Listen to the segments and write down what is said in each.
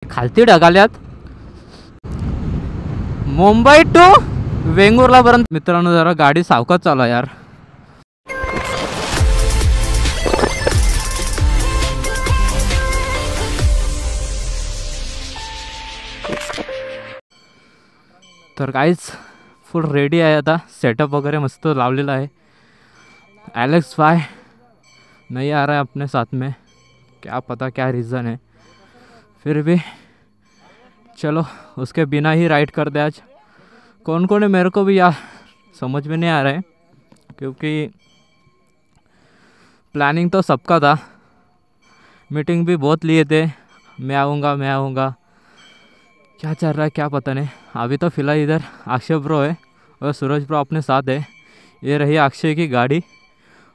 खालती ढगाल्यात मुंबई टू वेंगुर्ला पर्यंत. मित्रांनो जरा गाडी सावकाश चालवा यार. तर काहीच फुल रेडी आहे आता. सेटअप वगैरह मस्त लावलेला है. एलेक्स भाई नहीं आ रहा है अपने साथ में, क्या पता क्या रीज़न है. फिर भी चलो उसके बिना ही राइड कर दे आज. कौन कौन है मेरे को भी यार समझ में नहीं आ रहा है, क्योंकि प्लानिंग तो सबका था. मीटिंग भी बहुत लिए थे, मैं आऊँगा. क्या चल रहा है क्या पता नहीं. अभी तो फिलहाल इधर अक्षय ब्रो है और सूरज ब्रो अपने साथ है. ये रही अक्षय की गाड़ी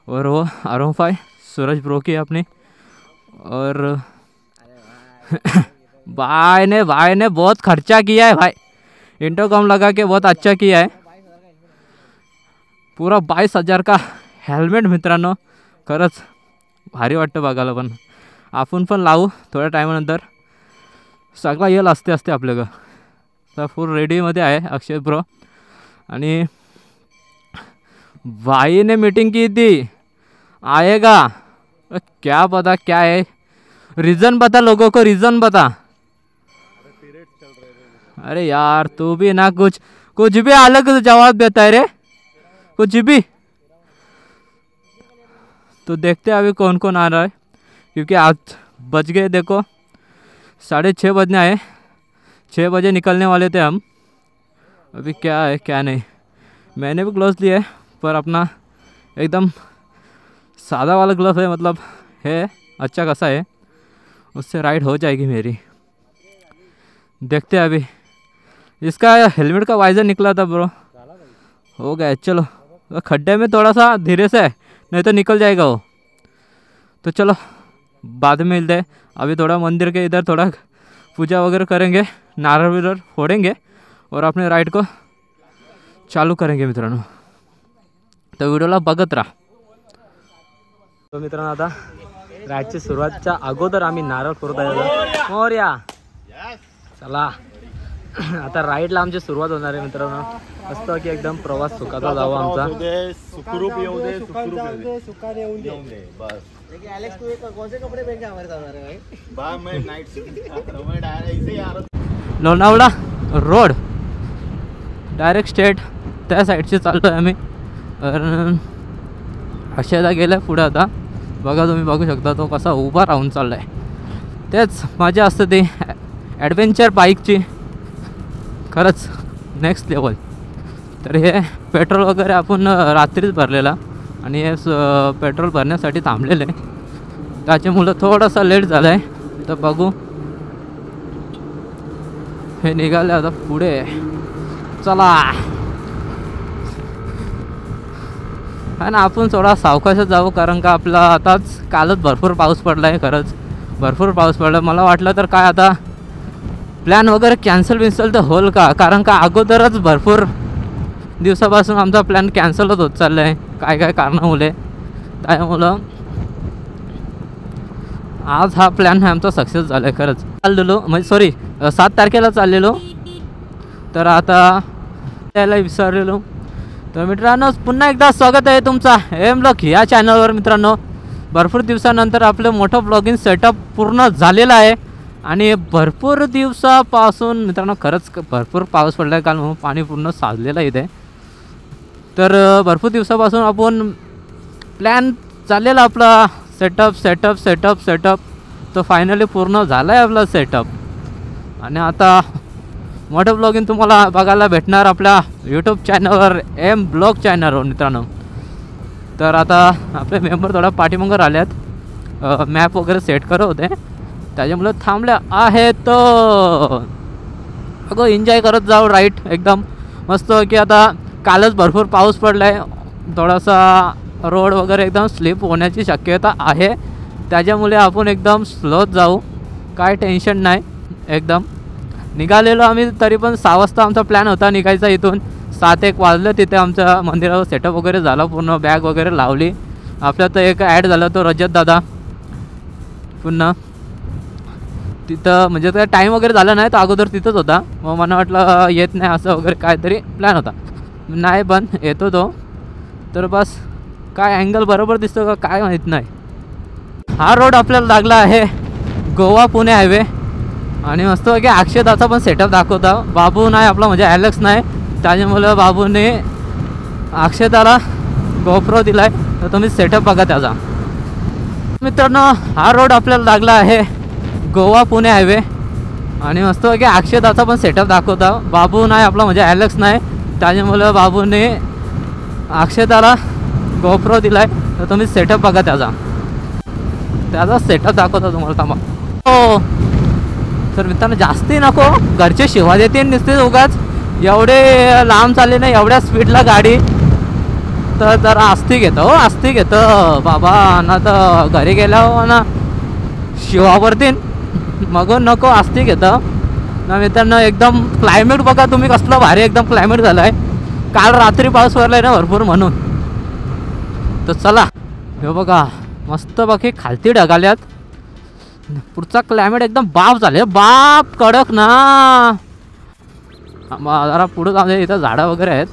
और वो R15 सूरज ब्रो की अपनी. और भाई ने बहुत खर्चा किया है भाई. इंटरकॉम लगा के बहुत अच्छा किया है. पूरा 22,000 का हेल्मेट मित्रांनो. खरंच भारी वाटतं बघायला. पण आपण पण लावू थोड्या टायमानंतर. सगळा येल असते आपल्याकडं. तर फुल रेडीमध्ये आहे अक्षय ब्रो. आणि भाई ने मीटिंग की थी आएगा, क्या पता क्या है. रीज़न बता लोगों को, रीज़न बता. अरे यार तू भी ना कुछ भी अलग जवाब देता है रे, कुछ भी. तो देखते हैं अभी कौन कौन आ रहा है, क्योंकि आज बज गए देखो 6:30 बजने आए. 6 बजे निकलने वाले थे हम. अभी क्या है क्या नहीं. मैंने भी ग्लव्स लिए पर अपना एकदम सादा वाला ग्लव है, मतलब है अच्छा खासा है, उससे राइड हो जाएगी मेरी. देखते हैं अभी. इसका हेलमेट का वाइजर निकला था ब्रो, हो गया. चलो खड्डे में थोड़ा सा धीरे से, नहीं तो निकल जाएगा वो. तो चलो बाद में मिलते हैं. अभी थोड़ा मंदिर के इधर थोड़ा पूजा वगैरह करेंगे, नारळ विरळ फोड़ेंगे और अपने राइड को चालू करेंगे मित्रांनो. तर व्हिडिओला बघत राहा. तो मित्रांनो आता राईडची सुरुवातच्या अगोदर आम्ही नारळ फोडत आहे. मोरया चला. आता राईडला आमची सुरुवात होणार आहे मित्रांनो. मस्त की एकदम प्रवास सुखाचा जावा आमचा. सुखरूप येऊ दे, सुखाने येऊ दे बस. एलेक्स तू कौन से कपड़े पहन के हमारे साथ आ रहे भाई? बा मैं नाइट मैं ऐसे ही आ रहा. लोणावळा रोड डायरेक्ट स्टेट त्या साईडची चाललो आहे आम्ही. अक्षयदा गेला पुढे. आता बघा तुम्ही बघू शकता तो कसा उभा राहून चालला आहे. तेच मजा असते ती ॲडव्हेंचर बाईकची, खरंच नेक्स्ट लेवल. तर हे पेट्रोल वगैरे आपण रात्रीच भरलेला आणि हे पेट्रोल भरण्यासाठी थांबलेलं आहे. त्याच्यामुळं थोडासा लेट झाला आहे. तर बघू हे निघाले आता पुढे. चला. हा ना आपण थोडा सावकाशच जाऊ, कारण का आपला आताच कालच भरपूर पाऊस पडला आहे. खरंच भरपूर पाऊस पडला. मला वाटलं तर काय आता प्लॅन वगैरे कॅन्सल तर होईल का, कारण का अगोदरच भरपूर दिवसापासून आमचा प्लॅन कॅन्सलच होत चालला आहे काय कारणामुळे. त्यामुळं आज हा प्लॅन आहे आमचा सक्सेस झाला आहे. खरंच चाललेलो म्हणजे सॉरी 7 तारखेला चाललेलो, तर आता त्याला विसरलेलो. तर मित्रांनो पुन्हा एकदा स्वागत आहे तुमचा एम ब्लॉग या चॅनलवर. मित्रांनो भरपूर दिवसानंतर आपलं मोठं ब्लॉगिंग सेटअप पूर्ण झालेलं आहे. आणि भरपूर दिवसापासून मित्रांनो खरंच भरपूर पाऊस पडला आहे काल, म्हणून पाणी पूर्ण साचलेलं आहे इथे. तर भरपूर दिवसापासून आपण प्लॅन चाललेला आपला सेटअप तो फायनली पूर्ण झाला आहे आपला सेटअप. आणि आता मोठं ब्लॉगिंग तुम्हाला बघायला भेटणार आपल्या यूट्यूब चॅनलवर एम ब्लॉग चॅनलवर मित्रांनो. तर आता आपले मेंबर थोडा पाठीमागं आल्यात, मॅप वगैरे सेट करत होते, त्याच्यामुळे थांबल्या आहेत. अगं एन्जॉय करत जाऊ राईट एकदम मस्त. की आता कालच भरपूर पाऊस पडला आहे, थोडासा रोड वगैरे एकदम स्लिप होण्याची शक्यता आहे. त्याच्यामुळे आपण एकदम स्लोच जाऊ, काय टेन्शन नाही. एकदम निघालेलो आम्ही तरी पण 6 वाजता आमचा प्लॅन होता निघायचा इथून. 7-1 वाजलं तिथे आमच्या मंदिरावर सेटअप वगैरे झाला, पूर्ण बॅग वगैरे लावली. आपल्या तर एक ॲड झाला तो रजत दादा पुन्हा. तिथं म्हणजे तर टाईम वगैरे झाला नाही, तो अगोदर तिथंच होता. मग मला वाटलं येत नाही असं वगैरे काहीतरी प्लॅन होता. नाही पण येतो तो. तर बस काय अँगल बरोबर दिसतो का काय माहीत नाही. हा रोड आपल्याला लागला आहे गोवा पुणे हायवे. आणि मस्त की अक्षदाचा पण सेटअप दाखवता. बाबू नाही आपला म्हणजे ॲलेक्स नाही, त्याच्यामुळं बाबूने अक्षदाला गोप्रो दिलाय. तर तुम्ही सेटअप बघा त्याचा. मित्रांनो हा रोड आपल्याला लागला आहे गोवा पुणे हायवे. आणि मस्त की अक्षदाचा पण सेटअप दाखवता. बाबू नाही आपला म्हणजे ॲलेक्स नाही, त्याच्यामुळं बाबूने अक्षदाला गोप्रो दिलाय. तर तुम्ही सेटअप बघा त्याचा सेटअप दाखवता तुम्हाला. थांबा. हो तर मित्रांनो जास्ती नको, घरचे शिवा देते नुसते उगाच. एवढे लांब चालले नाही एवढ्या स्पीडला गाडी. तर जरा आस्ती घेतो बाबा ना. तर घरी गेल्यावर ना शिवावरती मग नको आस्ती घेतं ना. मित्रांनो एकदम क्लायमेट बघा तुम्ही कसलं भारी एकदम क्लायमेट झालं आहे. काल रात्री पाऊस पडला आहे ना भरपूर म्हणून. तर चला हे बघा मस्त बाकी खालती ढगाल्यात. पुढचा क्लायमेट एकदम बाप झाले बाप कडक ना. जरा पुढं जाऊन इथं झाडं वगैरे आहेत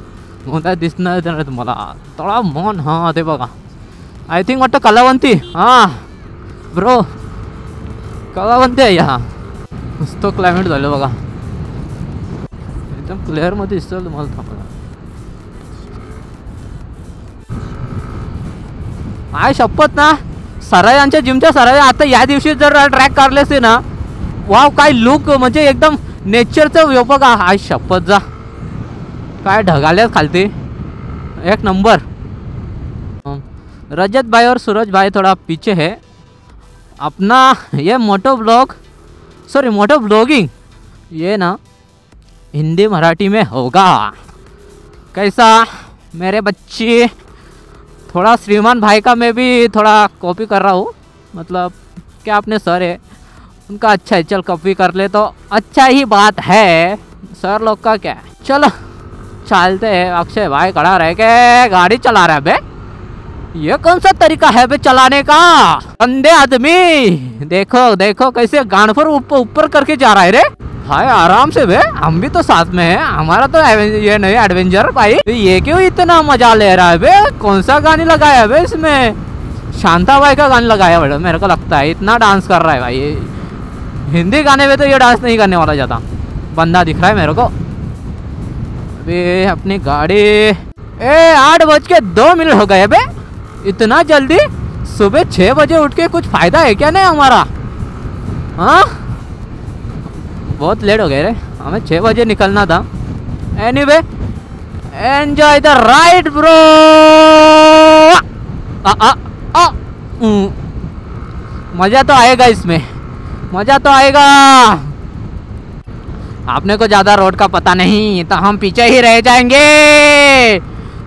मग काय दिसणार नाही तुम्हाला. तळा मन हां ते बघा. आय थिंक वाटतं कलावंती. हां ब्रो कलावंती आहे. हा मस्त क्लायमेट झालं बघा एकदम क्लिअरमध्ये दिसतं तुम्हाला. थांबा आय शपथ ना सराई आमच्या जिमच्या सराई आता या दिवशी जर ट्रॅक काढले असते ना वाव काय लुक म्हणजे एकदम नेचरचं व्यू बघा. आय शपथ जा काय ढगाल्यात खालती एक नंबर. रजत भाई और सूरज भाई थोड़ा पीछे है. अपना ये मोटो ब्लॉगिंग ये ना हिंदी मराठी में होगा. कैसा मेरे बच्चे. थोड़ा श्रीमान भाई का मैं भी थोड़ा कॉपी कर रहा हूँ. मतलब क्या अपने सर है उनका अच्छा है, चल कॉपी कर ले तो अच्छा ही बात है. सर लोग का क्या है. चलो चलते हैं. अक्षय भाई खड़ा रह के गाड़ी चला रहा है बे. ये कौन सा तरीका है बे चलाने का. अंधे आदमी देखो कैसे गांड पर ऊपर करके जा रहा है रे भाई. आराम से बे हम भी तो साथ में है. हमारा तो ये नहीं एडवेंचर भाई. ये क्यों इतना मजा ले रहा है बे. कौन सा गाने लगाया है बे इसमें. शांता भाई का गाना लगाया बड़ा मेरे को लगता है. इतना डांस कर रहा है भाई. हिंदी गाने में तो ये डांस नहीं करने वाला ज़्यादा बंदा दिख रहा है मेरे को. अबे अपनी गाड़ी 8:02 हो गए बे. इतना जल्दी सुबह 6 बजे उठ के कुछ फायदा है क्या नहीं हमारा. हाँ बहुत लेट हो गए रे. हमें 6 बजे निकलना था. Anyway enjoy the ride bro. मज़ा तो आएगा इसमें, मज़ा तो आएगा. आपने को ज़्यादा रोड का पता नहीं तो हम पीछे ही रह जाएंगे.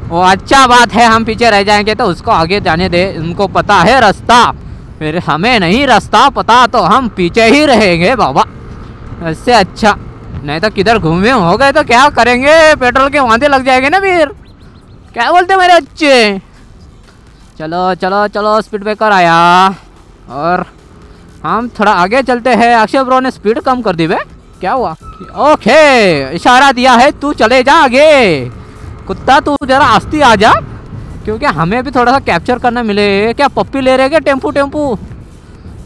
वो अच्छा बात है हम पीछे रह जाएंगे तो उसको आगे जाने दे. उनको पता है रास्ता, फिर हमें नहीं रास्ता पता तो हम पीछे ही रहेंगे बाबा. इससे अच्छा नहीं तो किधर घूमे हो गए तो क्या करेंगे. पेट्रोल के वांदे लग जाएंगे ना फिर. क्या बोलते मेरे बच्चे. चलो चलो चलो स्पीड ब्रेकर आया और हम थोड़ा आगे चलते हैं. अक्षय ब्रो ने स्पीड कम कर दी बे. क्या हुआ. ओके इशारा दिया है तू चले जा आगे. कुत्ता तू जरा आस्ती आ जा क्योंकि हमें भी थोड़ा सा कैप्चर करना मिले. क्या पप्पी ले रहे क्या. टेम्पू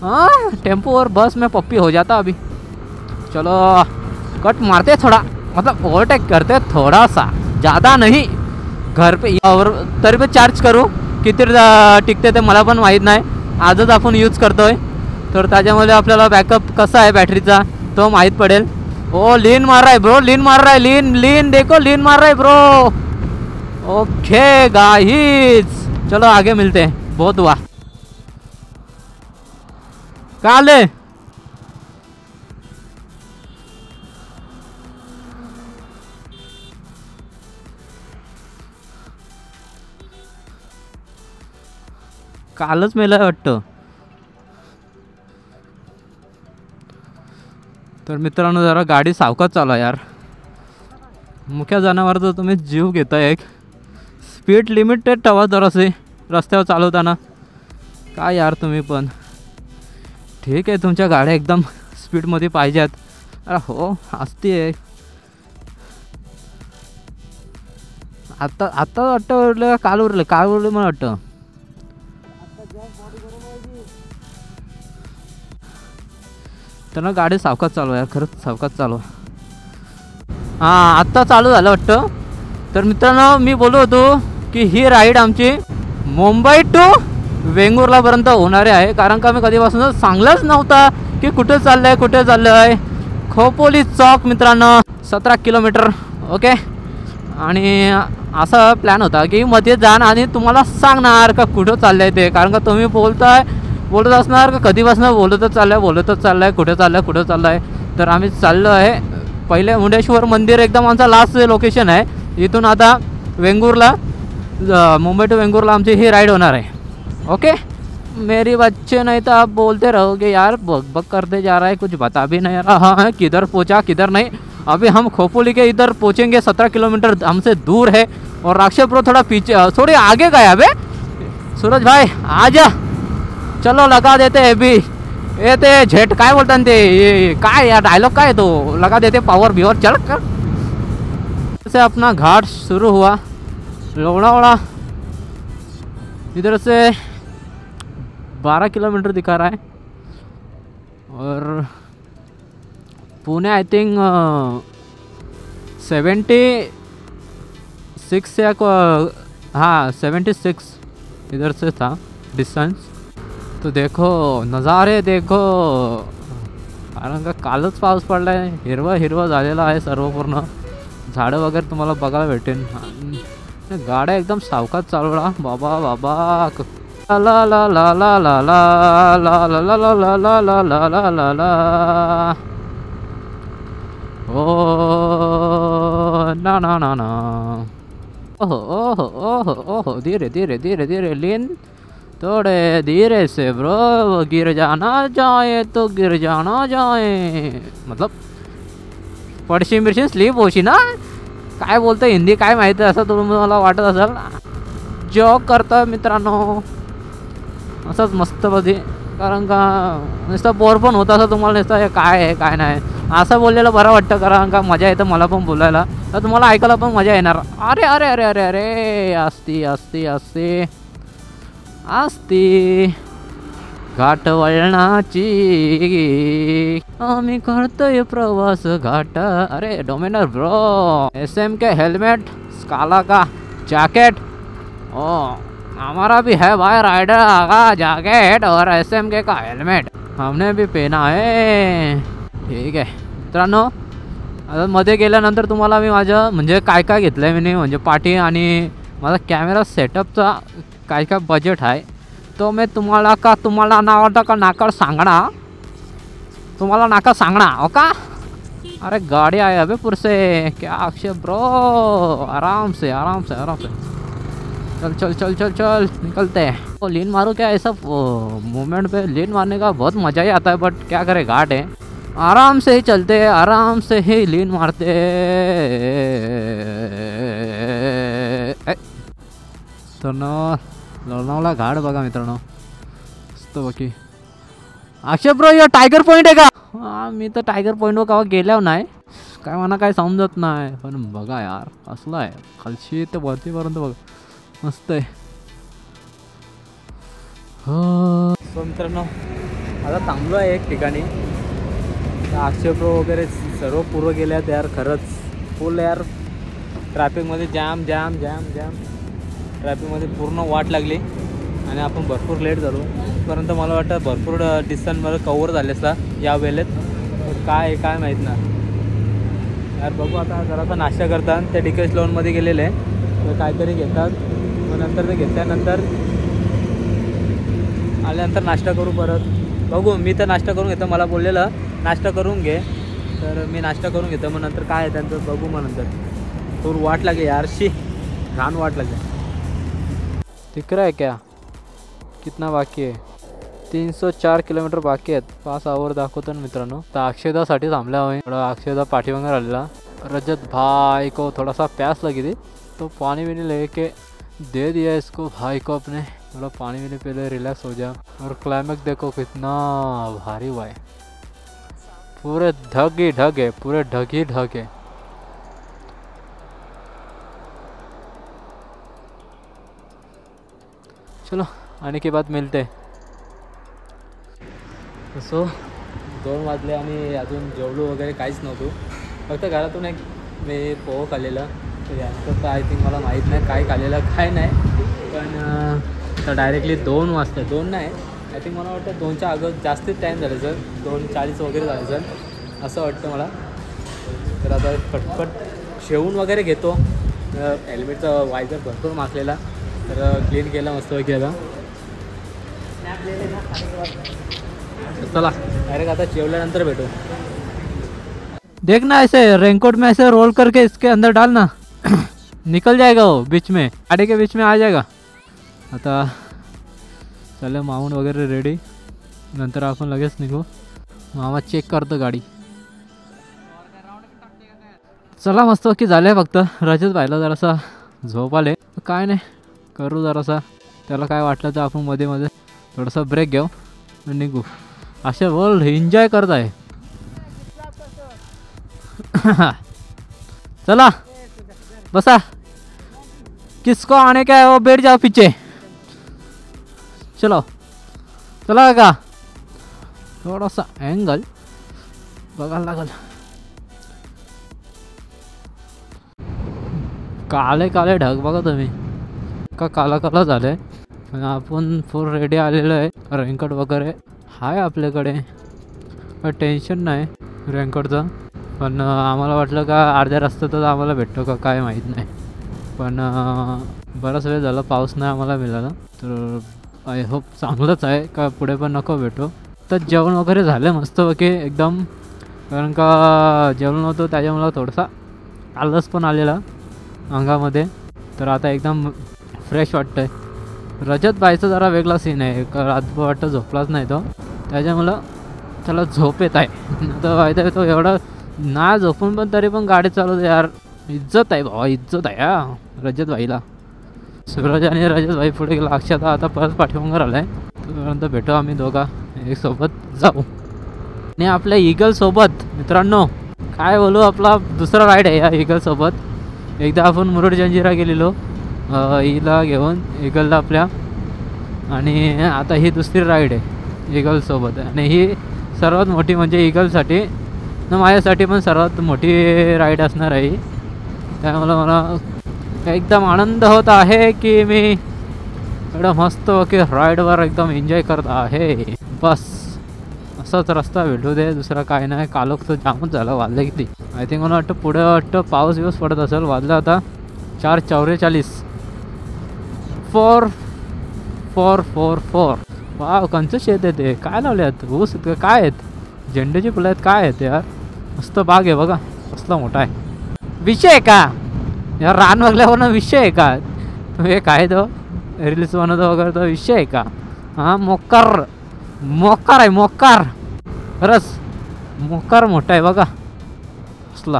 हाँ टेम्पू और बस में पप्पी हो जाता अभी. चलो कट मारते थोड़ा मतलब ओवरटेक करते थोड़ा सा ज़्यादा नाही. घर पे और तरी पे चार्ज करू किती टिकते ते मला पण माहीत नाही. आजच आपण यूज करतोय तर त्याच्यामुळे आपल्याला बॅकअप कसा आहे बॅटरीचा तो माहीत पडेल. ओ लीन मार रहा है ब्रो. लीन मार रहा है. लीन देखो लीन मार रहा है ब्रो. ओके गाइस चलो आगे मिलते हैं. बहुत हुआ काले. कालच मेला वाटतं. तर मित्रांनो जरा गाडी सावकाश चालवा यार. मुख्य जनावरचा तुम्ही जीव घेताय. एक स्पीड लिमिटेड ठेवा जरासे रस्त्यावर चालवताना. काय यार तुम्ही पण ठीक आहे तुमच्या गाड्या एकदम स्पीडमध्ये पाहिजेत. अरे हो असते. आत्ता वाटतं उरलं काल उरलं मला वाटतं. त्यांना गाडी सावकाश चालू यार, खरंच सावकाश चालू. हां आत्ता चालू झालं वाटतं. तर मित्रांनो मी बोललो होतो की ही राईड आमची मुंबई टू वेंगुर्लापर्यंत होणारे आहे. कारण का मी कधीपासून सांगलंच नव्हता की कुठे चाललं आहे. खोपोली चौक मित्रांनो 17 किलोमीटर. ओके. आणि असा प्लॅन होता की मध्ये जाण आणि तुम्हाला सांगणार का कुठं चाललं आहे ते. कारण का तुम्ही बोलत असणार का कधीपासून बोलतच चाललं आहे कुठे चाललं आहे. तर आम्ही चाललो आहे पहिले मुंडेश्वर मंदिर एकदम आमचा लास्ट लोकेशन आहे. इथून आता वेंगुर्ला मुंबई टू वेंगुर्ला आमची ही राइड होणार आहे. ओके. मेरी बच्चे नहीं तो आप बोलते रहोगे यार बक करते जा रहा है, कुछ बता भी नहीं रहा है किधर पहुंचा किधर नहीं. अभी हम खोपोली के इधर पहुंचेंगे. 17 किलोमीटर हमसे दूर है. और राक्षसपुर थोड़ा पीछे थोड़ी आगे गया बे. सूरज भाई आजा चलो लगा देते हैं अभी. ये ते झेट काय बोलता ते काय यार डायलॉग काय तो लगा देते पावर भी. और चल कर से अपना घाट शुरू हुआ. लोनावाड़ा इधर से 12 किलोमीटर दिखा रहा है. और पुणे आई थिंक 76 या हाँ 76 इधर से था डिस्टेंस. तो देखो नज़ारे देखो. कारण का कालच पाऊस पडला आहे. हिरवा झालेला आहे सर्व पूर्ण. झाडं वगैरे तुम्हाला बघायला भेटेल. गाड्या एकदम सावकाश चालवला बाबा. ला ला ला ला ला ला ला ला ला ला ला ला ला ला ला ला ला. ओ ना ना ना ना. ओहो ओहो ओहो ओहो. धीरे लीन थोड़े धीरे से ब्रो. गिर जाना जाए तो गिर जाना जाए. मतलब पडशी स्लीप होशी ना. काय बोलतं हिंदी काय माहिती असं तुम्हाला वाटत असेल. जॉक करता मित्रांनो असंच मस्तपैकी. कारण का नुसतं बोर पण होतं असं तुम्हाला नुसतं काय आहे काय नाही असं बोललेलं बरं वाटतं. कारण का मजा येतं मला पण बोलायला. तर तुम्हाला ऐकायला पण मजा येणार. अरे अरे अरे अरे अरे असती घाट वळणाची आम्ही करतोय प्रवास घाट. अरे डोमिनर ब्रो. SM के हेलमेट स्काला का जैकेट. ओ हमारा भी है भाई राइडर का जैकेट और SM के का हेलमेट हमने भी पहना है. ठीक आहे मित्रांनो. आता मध्ये गेल्यानंतर तुम्हाला मी माझं म्हणजे काय घेतलं आहे मी म्हणजे पाठी आणि माझा कॅमेरा सेटअपचा काय बजेट आहे तो मी तुम्हाला नावाटा का नाकार सांगणार. तुम्हाला नाका सांगणार हो का. अरे गाड़ी आया अबे पुर से. क्या अक्षय ब्रो. आराम से चल निकलते हैं. वो लीन मारो क्या. ऐसा मूवमेंट पे लीन मारने का बहुत मज़ा ही आता है. बट क्या करे घाट है. आराम से ही चलते हैं आराम से ही लीन मारते. तर लोणावळा घाट बघा मित्रांनो मस्त बाकी. अक्षय ब्रो यो टायगर पॉईंट आहे का. हां मी तर टायगर पॉईंटवर केव्हा गेल्यावर नाही काय मला काय समजत नाही. पण बघा यार असलं आहे खालशी ते वरतीपर्यंत बघा मस्त आहे. हो सो मित्रांनो आता थांबलो आहे एक ठिकाणी. अक्षय ब्रो वगैरे सर्व पूर्व गेल्यात यार. खरंच फुल यार ट्रॅफिकमध्ये जाम ट्रॅफिकमध्ये पूर्ण वाट लागली आणि आपण भरपूर लेट झालो. परंतु मला वाटतं भरपूर डिस्टन्समध्ये कवर झाले असता या वेळेत. काय माहीत ना यार. बघू आता जरासा नाश्ता करतात. ते DK लोनमध्ये गेलेले तर काहीतरी घेतात. मग नंतर ते घेतल्यानंतर आल्यानंतर नाश्ता करू परत. बघू मी तर नाश्ता करून घेतो. मला बोललेलं नाश्ता करून घे तर मी नाश्ता करून घेतो. मग नंतर काय आहे त्यांचं बघू. मग नंतर थोडी वाट लागली यार. घाण वाट लागली. दिख रहा है क्या कितना बाकी आहे. 304 किलोमीटर बाकी आहेत. 5 आवर दाखवतो ना मित्रांनो. तर अक्षयदासाठी थांबला हवे. थोडा अक्षयदा पाठीमागे आलेला. रजत भाई को थोड़ा सा प्यास लगी थी तो पानी भी नहीं लेके दे दिया इसको भाई को अपने. थोड़ा पानी भी पहले रिलैक्स हो जाए. और क्लाइमेक्स देखो कितना भारी हुआ है. पूरे ढग ही ढग है, पूरे ढग ही ढग है। चलो आने के बाद मिलते। सो 2 वाजले आणि अजून जेवलो वगैरे काहीच नव्हतो, फक्त घरातून एक मी पोहो खाल्लेलं, तर यांचं तर आय थिंक मला माहीत नाही काय खाल्लेलं काय नाही, पण तर डायरेक्टली 2 वाजता, 2 नाही आय थिंक मला वाटतं 2च्या अगोदर जास्तीच टाईम झालं सर, 2:40 वगैरे झालं सर असं वाटतं मला। तर आता पटपट शेवून वगैरे घेतो, हेल्मेटचा वायझर भरपूर मासलेला तर क्लीन केला मस्तपैकी आता। चला डायरेक्ट आता जेवल्यानंतर भेटू। देखना ऐसे रेनकोट में ऐसे रोल करके इसके अंदर डालना निकल जाएगा वो बीच में, गाड़ी के बीच में आ जाएगा। आता चले माऊन वगैरे रेडी, नंतर आपण लगेच निघू। मामा चेक करतो गाडी। चला मस्त की झालं फक्त रजत भाईला जरासा झोप आले, काय नाही करू जरासा, त्याला काय वाटलं तर आपण मध्ये मध्ये थोडासा ब्रेक घेऊ आणि निघू। असे वर्ल्ड एन्जॉय करत आहे। चला बसा, किसको आने का है वो बैठ जाओ पीछे। चलो चला का, थोडासा एंगल बघायला लागल। काले काले ढग बघा तुम्ही, का काला काला झालंय। आपण फुल रेडी आलेलो आहे, रेनकोट वगैरे हाय आपल्याकडे, काही टेन्शन नाही रेनकोटचं, पण आम्हाला वाटलं का अर्ध्या रस्त्यातच आम्हाला भेटतो का काय माहीत नाही, पण बराच वेळ झाला पाऊस नाही आम्हाला मिळाला, तर आय होप चांगलंच आहे का पुढे पण नको भेटो। तर जेवण वगैरे झालं मस्तपैकी एकदम, कारण का जेवण नव्हतं त्याच्यामुळं थोडासा आलस पण आलेला अंगामध्ये, तर आता एकदम फ्रेश वाटतं आहे। रजत बाईचा जरा वेगळा सीन आहे, का रातभर वाटतं झोपलाच नाही तो, त्याच्यामुळं त्याला झोप येत आहे, तर माहिती आहे तो एवढा ना झोपून पण तरी पण गाडी चालवतो यार, इज्जत आहे भावा, इज्जत आहे या रजत भाईला। सूरज आणि रजत भाई पुढे गेला, अक्षता आता परत पाठीमागं राहिलाय, तोपर्यंत भेटू आम्ही दोघा एक सोबत जाऊ। आणि आपल्या ईगल सोबत मित्रांनो काय बोलू, आपला दुसरा राईड आहे या ईगल सोबत। एकदा आपण मुरुड जंजिरा गेलेलो हिला घेऊन ईगलला आपल्या, आणि आता ही दुसरी राईड आहे ईगलसोबत, आणि ही सर्वात मोठी म्हणजे ईगलसाठी न माझ्यासाठी पण सर्वात मोठी राईड असणार आहे, त्यामुळे मला एकदम आनंद होत आहे की मी एवढं मस्त की राईडवर एकदम एन्जॉय करत आहे। बस असाच रस्ता भेटू दे, दुसरा काय नाही। कालोख तर जामच झालं, वाजलं किती आय थिंक मला वाटतं पुढे वाटतं पाऊस बिऊस पडत असेल, वाजलं आता 4:44 4 4 4 4। वाव कंच शेत आहे ते, काय लावले आहेत ऊस काय आहेत, झेंडूची फुलं आहेत काय आहेत यार, मस्त बाग आहे बघा कसला मोठा आहे। विषय आहे का यार रान बघल्यावर विषय आहे का, हे काय तो रील्स बनवतो वगैरे तो विषय आहे का, हां मोकार मोकार आहे मोकार, खरंच मोकार मोठा आहे बघा कसला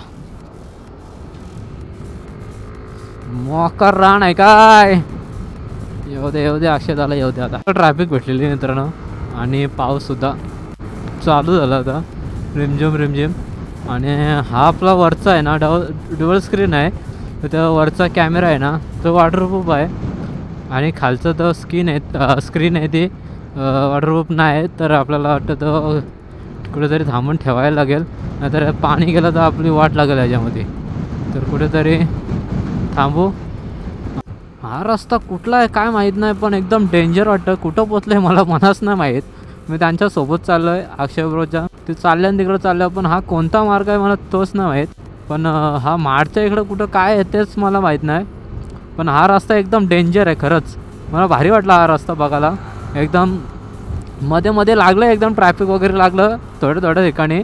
मोकार रान आहे काय। येऊ दे अक्षताला येऊ दे। आता ट्रॅफिक भेटलेली मित्रांनो, आणि पाऊससुद्धा चालू झाला आता रिमझिम, आणि हा आपला वरचा आहे ना डबल स्क्रीन आहे, तर त्या वरचा कॅमेरा आहे ना तो वॉटरप्रूफ आहे, आणि खालचं तो स्क्रीन आहे ती वॉटरप्रूफ नाही, तर आपल्याला वाटतं तो कुठेतरी थांबून ठेवायला लागेल, नाहीतर पाणी गेलं तर आपली वाट लागेल याच्यामध्ये, तर कुठेतरी थांबू। हा रस्ता कुठला आहे काय माहीत नाही, पण एकदम डेंजर वाटतं, कुठं पोचलं आहे मला मनाच नाही माहीत। मी त्यांच्यासोबत चाललो आहे अक्षयबरोबरच्या, ते चालल्यानं तिकडं चाललं, पण हा कोणता मार्ग आहे मला तोच नाही माहीत, पण हा माडच्या इकडं कुठं काय आहे तेच मला माहीत नाही, पण हा रस्ता एकदम डेंजर आहे खरंच, मला भारी वाटला हा रस्ता बघायला, एकदम मध्ये मध्ये लागलं एकदम ट्रॅफिक वगैरे लागलं थोड्या ठिकाणी,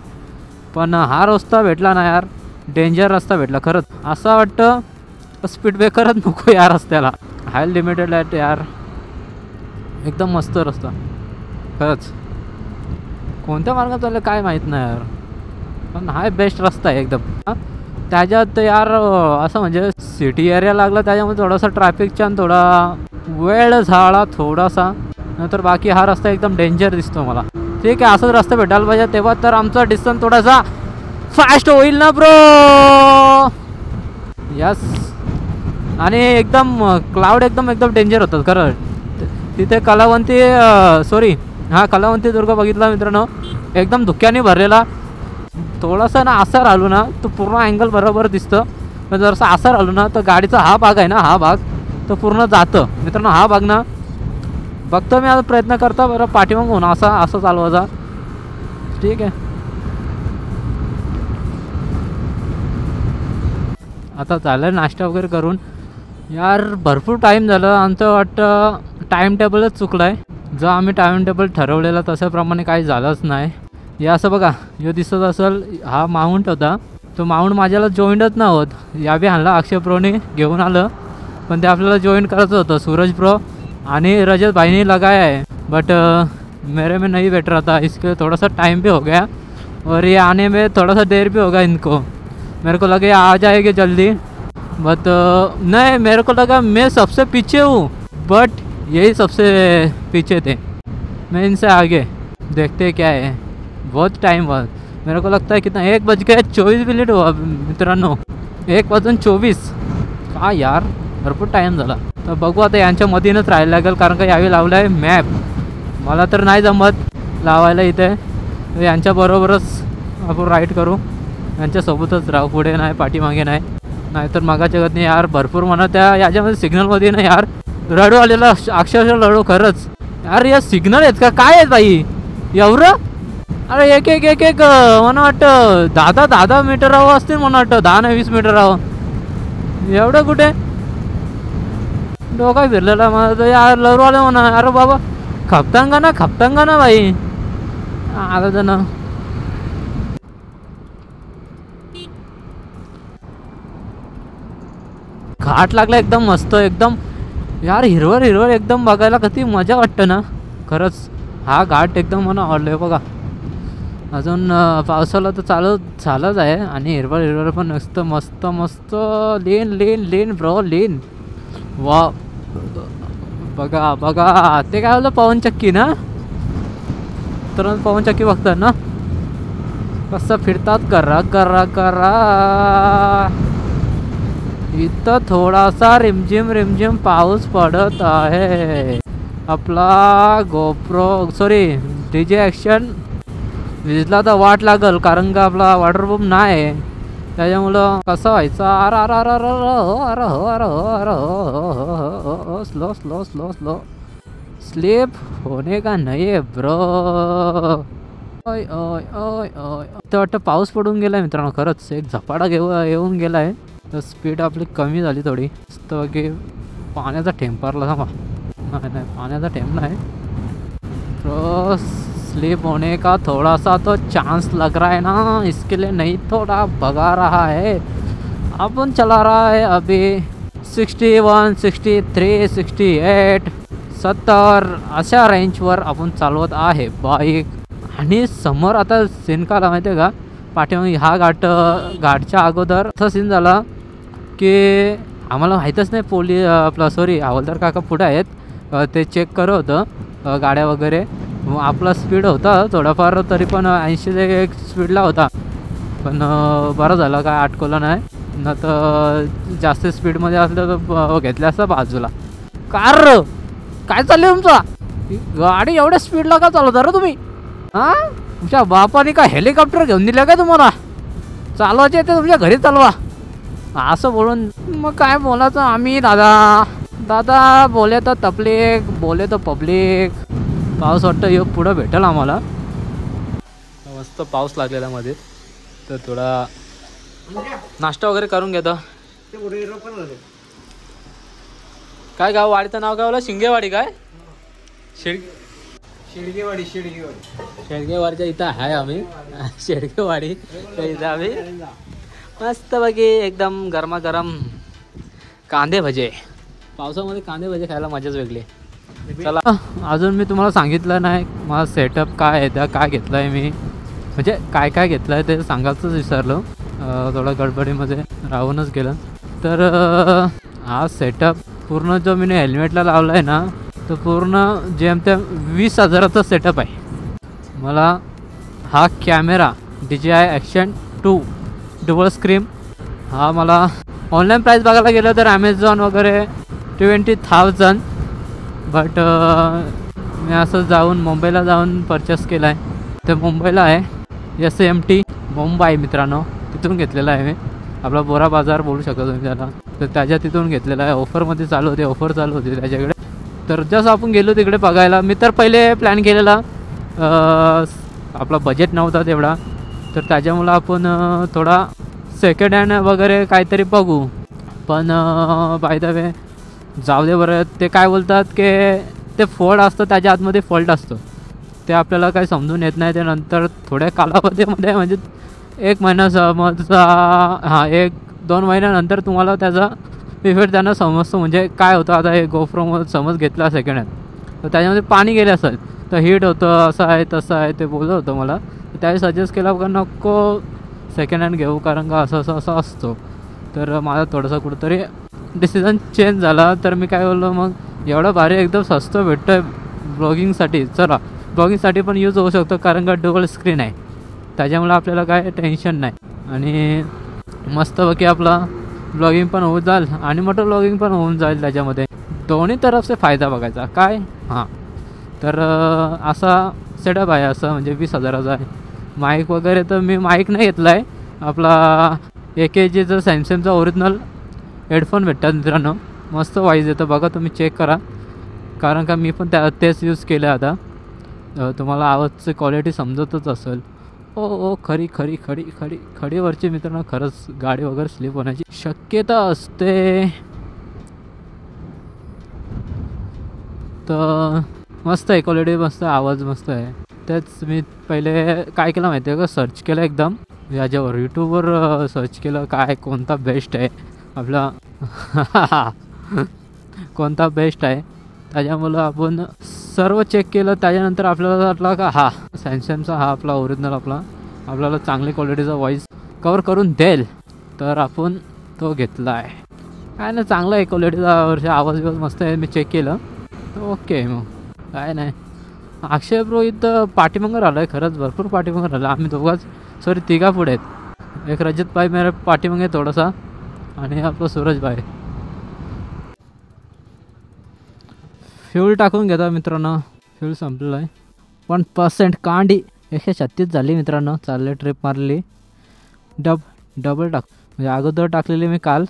पण हा रस्ता भेटला ना यार, डेंजर रस्ता भेटला खरंच। असं वाटतं स्पीड ब्रेकरच नको या रस्त्याला, हाय लिमिटेड लाईट यार, एकदम मस्त रस्ता खरंच, कोणत्या मार्गात चाललं काय माहीत नाही यार, पण हा बेस्ट रस्ता आहे एकदम। त्याच्यात यार असं म्हणजे सिटी एरिया लागला त्याच्यामुळे थोडासा ट्रॅफिकचा आणि थोडा वेळ झाला थोडासा, नंतर बाकी हा रस्ता एकदम डेंजर दिसतो मला। ठीक आहे, असंच रस्ता भेटायला पाहिजे, तेव्हा तर आमचा डिस्टन्स थोडासा फास्ट होईल ना ब्रो. यस. आणि एकदम क्लाउड एकदम डेंजर होतं खरं. तिथे कलावंती सॉरी कलावंती दुर्ग बघितला मित्रांनो, एकदम धुक्याने भरलेला. थोडासा ना असं राहिलो ना तो पूर्ण अँगल बरोबर दिसतं, पण जर असं राहिलो ना तर गाडीचा हा भाग आहे ना, हा भाग तो पूर्ण जातं मित्रांनो. हा भाग ना बघतो मी, आता प्रयत्न करतो बरं पाठीमाग होऊन असं चालवायचा. ठीक आहे, आता झालं नाश्ता वगैरे करून. यार भरपूर टाईम झालं, आमचं वाटतं टाईम टेबलच चुकलं आहे. जो आम्ही टाईम टेबल ठरवलेला तशाप्रमाणे काही झालंच नाही. हे असं बघा, हे दिसत असेल हा माउंट होता, तो माउंट माझ्याला जॉईंटच नाही होत. याबी आणला अक्षय प्रोने घेऊन आलं, पण ते आपल्याला जॉईंट करायचं होतं. सूरज प्रो आणि रजत भाईने लगाया है, बट मेरे में नहीं बैठ रहा था, इसके थोड़ा सा टाइम भी हो गया और ये आने में थोड़ा सा देर भी होगा इनको. मेरे को लगे आ जाएंगे जल्दी, बट नहीं, मेरे को लगा मैं सबसे पीछे हूँ, बट यही सबसे पीछे थे. मैं इनसे आगे, देखते क्या है. बहुत टाइम हुआ, मेरे को लगता है कितना 1:24 हुआ मित्रांनो. 1:24 का यार, भरपूर टाईम झाला. तर बघू आता यांच्या मधीनच राहायला लागेल, कारण का यावेळी लावला आहे मॅप. मला तर नाही जमत लावायला इथे, यांच्याबरोबरच आपण राईड करू, यांच्यासोबतच राहू, पुढे नाही पाठीमागे नाही. नाहीतर मागाच्या गतीने यार भरपूर म्हणा त्या याच्यामध्ये सिग्नलमध्ये ना यार रडू आलेला, अक्षरशः रडू खरंच यार. या सिग्नल आहेत का काय आहेत बाई एवढं. अरे एक मला वाटतं 10 मीटरावं असतील, मला वाटतं 10 नाही 20 मीटरावं. एवढं कुठे डोका फिरलेला मला तर यार. लरू आलं म्हणा, अरे बाबा खपतांगा ना बाई. आलं तर ना घाट लागला एकदम मस्त, एकदम यार हिरवळ एकदम बघायला किती मजा वाटतं ना खरंच. हा घाट एकदम मला आवडलं बघा. अजून पावसाला तर चालू झालंच आहे, आणि हिरवळ पण मस्त लेन ब्रो, लेन. वा बघा ते काय होतं, पवनचक्की ना, तर पवनचक्की बघतात ना कसं फिरतात. करा इथं थोडासा रिमझिम पाऊस पडत आहे. आपला गोप्रो सॉरी डीजे ॲक्शन विजला तर वाट लागल, कारण का आपला वॉटरप्रूफ नाही, त्याच्यामुळं कसं व्हायचं. स्लो स्लिप होणे का नाही आहे ब्रो. ओय तर वाटतं पाऊस पडून गेला मित्रांनो, खरंच एक झपाटा येऊन गेला आहे. तर स्पीड आपली कमी झाली थोडी. की पाण्याचा थेंब पडला, थांबा. नहीं पाण्याचा थेंब नाही ब्रो. स्लिप होने का थोड़ा सा तो चांस लग रहा है ना, इसके लिए नहीं थोड़ा भगा रहा है. अपन चला रहा है अभी 61, 63, 68, 70 अशा रेंजवर आपण चालवत आहे बाईक. आणि समोर आता सीन का आला माहिती आहे का, पाठीमागे हा घाटच्या अगोदर असा सीन झाला की आम्हाला माहीतच नाही. आपला सॉरी हवालदार काका पुढे आहेत, ते चेक करत होतं गाड्या वगैरे. आपला स्पीड होता थोडाफार, तरी पण 80 स्पीडला होता, पण बरं झालं काय अटकवलं नाही, न तर जास्त स्पीडमध्ये असलं तर घेतलं असतं बाजूला. कार काय चाललं तुमचा, गाडी एवढ्या स्पीडला का चालवता रे तुम्ही. हां तुमच्या बापाने का हेलिकॉप्टर घेऊन दिलं काय तुम्हाला, चालवायचे ते तुमच्या घरी चालवा. असं बोलून मग काय बोलायचं आम्ही. दादा बोले तर तपलीक, बोले तर पब्लिक. पाऊस वाटतं यो पुढं भेटेल आम्हाला. मस्त पाऊस लागलेला मध्ये, तर थोडा नाश्ता वगैरे करून घेतो. काय गाव वाडीचं नाव काय बोला, शिंगेवाडी काय शेडगेवाडीच्या इथं आहे आम्ही. शेडगेवाडी इथं आम्ही मस्त बघी एकदम गरमागरम कांदे भजे. पावसामध्ये कांदे भजे खायला मजाच वेगळी. चला अजून मी तुम्हाला सांगितलं नाही माझा सेटअप काय आहे, त्या काय घेतलं आहे मी, म्हणजे काय घेतलं आहे ते सांगायचंच विसरलो, थोडा गडबडीमध्ये राहूनच गेलं. तर हा सेटअप पूर्ण जो मी हेल्मेटला लावला आहे ना, तो पूर्ण जेमतेम 20,000चा सेटअप आहे. मला हा camera DJI Action 2 double screen हा मला ऑनलाईन प्राईस बघायला गेलं तर ॲमेझॉन वगैरे 20,000 बट मी असं जाऊन मुंबईला जाऊन परचेस केला आहे. तर मुंबईला आहे SMT मुंबई मित्रांनो, तिथून घेतलेला आहे मी. आपला बोरा बाजार बोलू शकतो तुम्ही त्याला. तर त्याच्या तिथून घेतलेला आहे. ऑफरमध्ये चालू होते, ऑफर चालू होती त्याच्याकडे. तर जसं आपण गेलो तिकडे बघायला, मी तर पहिले प्लॅन केलेला, आपला बजेट नव्हता तेवढा, तर त्याच्यामुळं आपण थोडा सेकंड हँड वगैरे काहीतरी बघू. पण बाय द वे जाऊ दे बरं. ते काय बोलतात की ते फॉल्ट असतं, त्याच्या आतमध्ये फॉल्ट असतो, ते आपल्याला काही समजून येत नाही. ते नंतर थोड्या कालावधीमध्ये म्हणजे 1 महिना समजा, हां 1-2 महिन्यानंतर तुम्हाला त्याचा इफेक्ट त्यांना समजतो. म्हणजे काय होतं, आता हे गोप्रो समज घेतला सेकंड हँड, तर त्याच्यामध्ये पाणी गेले असेल तर हीट होतं, असं आहे तसं आहे ते बोलत होतं मला. तर त्यावेळी सजेस्ट केला का नको सेकंड हँड घेऊ, कारण का असं असतो. तर माझा थोडंसं कुठंतरी डिसिजन चेंज झाला. तर मी काय बोललो, मग एवढं भारी एकदम स्वस्त भेटतं आहे ब्लॉगिंगसाठी, चला ब्लॉगिंगसाठी पण यूज होऊ शकतो, कारण का डबल स्क्रीन आहे, त्याच्यामुळे आपल्याला काय टेन्शन नाही. आणि मस्तपैकी आपला ब्लॉगिंग पण होऊन जाईल आणि मोठं ब्लॉगिंग पण होऊन जाईल. त्याच्यामध्ये दोन्ही तरफचे फायदा बघायचा काय. हां तर असा सेटअप आहे, असं म्हणजे 20,000चा आहे. माईक वगैरे तर मी माईक नाही घेतला आहे, आपला AKGचं सॅमसंगचा ओरिजिनल हेडफोन भेटतात मित्रांनो, मस्त वाईज येतं बघा, तुम्ही चेक करा, कारण का मी पण तेच यूज केलं. आता तुम्हाला आवाजची क्वालिटी समजतच असेल. ओ खडीवरची मित्रांनो खरंच गाडी वगैरे स्लिप होण्याची शक्यता असते. तर मस्त आहे क्वालिटी, मस्त आवाज मस्त आहे. तेच मी पहिले काय केलं माहिती आहे का, सर्च केलं एकदम याच्यावर, यूट्यूबवर सर्च केलं काय कोणता बेस्ट आहे आपला कोणता बेस्ट आहे. त्याच्यामुळं आपण सर्व चेक केलं. त्याच्यानंतर आपल्याला वाटलं का हा सॅमसंगचा हा आपला ओरिजिनल आपल्याला चांगली क्वालिटीचा व्हॉईस कवर करून देईल, तर आपण तो घेतला आहे. काय नाही, चांगला आहे क्वालिटीचा, वर्ष आवाज मस्त आहे. मी चेक केलं तर ओके. मग काय नाही, अक्षय ब्रो इथं पाठीमागं राहिलं आहे, खरंच भरपूर पाठीमागं राहिलं. आम्ही दोघाच तिघा पुढे आहेत. एक रजत भाई मेरा पाठीमागे आहे थोडासा, आणि आपलं सूरज भाई. फ्यूल टाकून घेता मित्रांनो, फ्यूल संपलेलं आहे. 1% कांडी 136 झाली मित्रांनो. चालले ट्रिप मारलेली, डबल टाक म्हणजे अगोदर टाकलेली मी काल,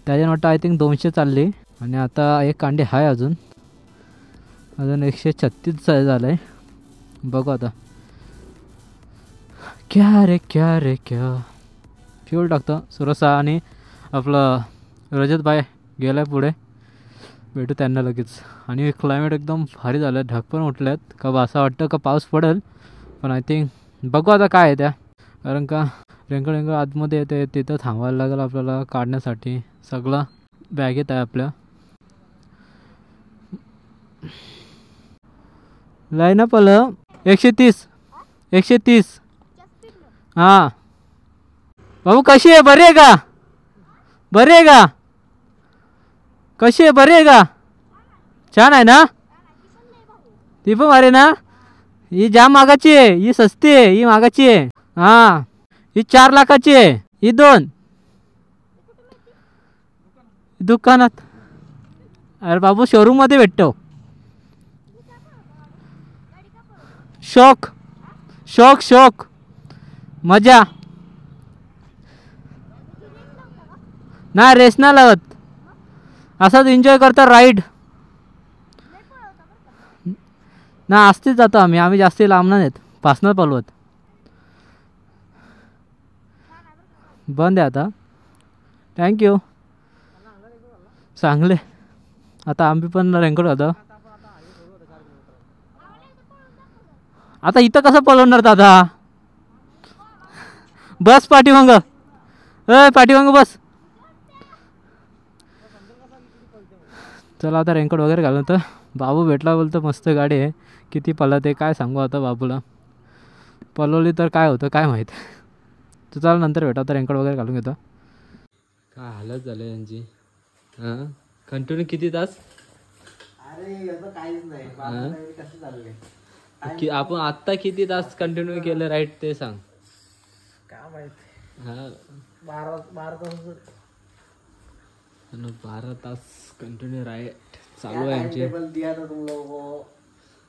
त्याच्यानंतर आय थिंक 200 चालली, आणि आता एक कांडी आहे अजून 136 झालं आहे. बघू आता क्या रे क्या. फ्यूल टाकतो सुरसा, आणि आपलं रजत भाई गेला पुढे, भेटू त्यांना लगेच. आणि क्लायमेट एकदम भारी झालं, ढग पण उठले आहेत का, असं वाटतं का पाऊस पडेल, पण आय थिंक बघू आता काय आहे त्या, कारण का रेंकड आतमध्ये येते, तिथं थांबायला लागेल आपल्याला काढण्यासाठी. सगळं बॅगेत आहे आपल्या. लाईनअप आलं 130. हां भाऊ कशी आहे, बरी आहे का, बरी आहे का, कशी आहे, बरी आहे का, छान आहे ना, ती पण भारी ना. ही जाम मागाची आहे, ही सस्ती आहे, ही मागाची आहे. हां ही 4 लाखाची आहे, ही 2 दुकानात. अरे बाबू शोरूममध्ये भेटतो. शौक मजा ना, रेस ना लावत, असंच एन्जॉय करता राईड ना. असतेच जातो आम्ही जास्ती लांब नाहीत, पासनं पळवत. बंद आहे आता, थँक्यू चांगले. आता आम्ही पण रेंकड होतं. आता इथं कसं पळवणार दादा, बस पाठीमागं, पाठीमागं बस. चला आता रेनकोट वगैरे घालून. तर बाबू भेटला, बोलतो मस्त गाडी आहे, किती पळत आहे काय सांगू आता बाबूला. पळवली तर काय होतं काय माहीत. तर चला नंतर भेटा. आता रेनकोट वगैरे घालून घेतो. काय हालत झाली यांची. हां कंटिन्यू किती तास. अरे काहीच नाही, कसं चाललंय. की आपण आत्ता किती तास कंटिन्यू केलं राईट ते सांग. काय माहिती हा 12 तास 12 तास कंटिन्यू राईट चालू आहे आमचे. दिया था तुम लोगों को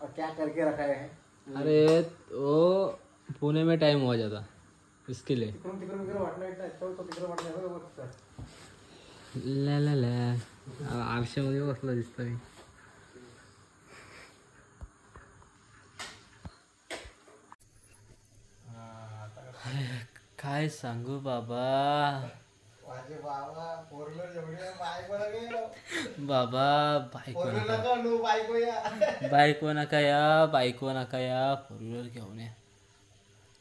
और क्या करके रखा है. अरे वो पुणे में टाइम हो जाता इसके लिए. ला ला ला आरशामध्ये बसला दिसतो मी. काय सांगू बाबा. बाबा बायको नका या 4 व्हीलर घेऊन या.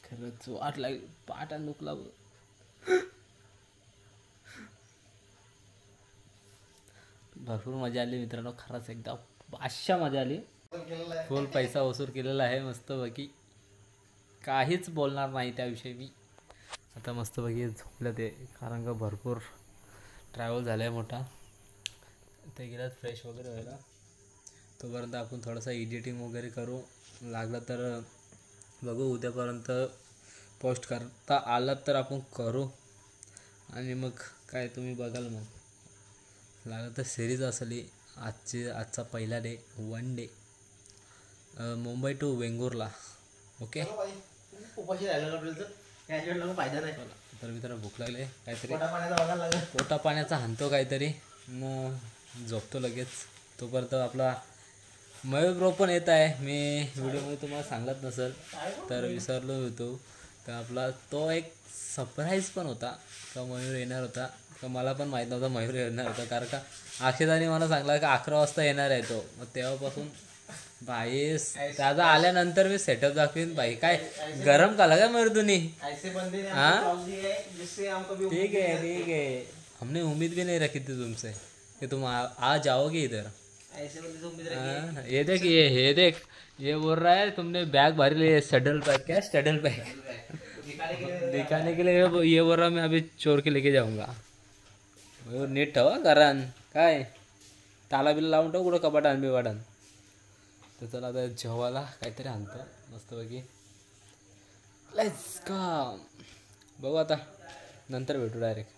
खरंच वाट लागली पाटा दुखला. भरपूर मजा आली मित्रांनो. खरंच एकदा अशा मजा आली. फुल पैसा वसूल केलेला आहे मस्त बाकी काहीच बोलणार नाही त्याविषयी मी. आता मस्त बाकी झोपलं ते कारण का भरपूर ट्रॅव्हल झाला आहे मोठा. ते गेलात फ्रेश वगैरे व्हायला. तोपर्यंत आपण थोडंसं एडिटिंग वगैरे करू. लागलं तर बघू उद्यापर्यंत पोस्ट करता आलं तर आपण करू. आणि मग काय तुम्ही बघाल. मग लागलं तर सिरीज असेल. आजचा पहिला day 1 day Mumbai to Vengurla. Okay उपाशी राहिलं तर फायदा नाही. तर मित्रांनो भूक लागले काहीतरी पोटा पाण्याचा हाणतो काहीतरी मग झोपतो लगेच. तोपर्यंत आपला मयूर ब्रो पण येत आहे. मी व्हिडिओमध्ये तुम्हाला सांगत नसेल तर विसरलो होतो. तर आपला तो एक सरप्राईज पण होता का मयूर येणार होता. का मला पण माहीत नव्हतं मयूर येणार होता कारण का अक्षदाने मला सांगला की 11 वाजता येणार आहे तो. मग तेव्हापासून भाई त्याचा आल्यानंतर मी सेटअप दाखवीन. भाई काय गरम काला काय मयूर तुम्ही. हाँ ठीक है हमने उम्मीद भी नहीं रखी थी तुमसे कि तुम आ जाओगे इधर. ये देख ये बोल रहा है तुमने बैग भारी ले. शटल बैग क्या शटल बैग दिखाने के लिए ये बोल रहा मैं अभी चोर के लेके जाऊंगा. नीट ठेवा कारण काय ताला बिला लावून ठेव कुठं कपाटान बिवाटान. तर चला आता जेवायला काहीतरी आणतं मस्तपैकी. लेट्स कम बघू आता नंतर भेटू डायरेक्ट.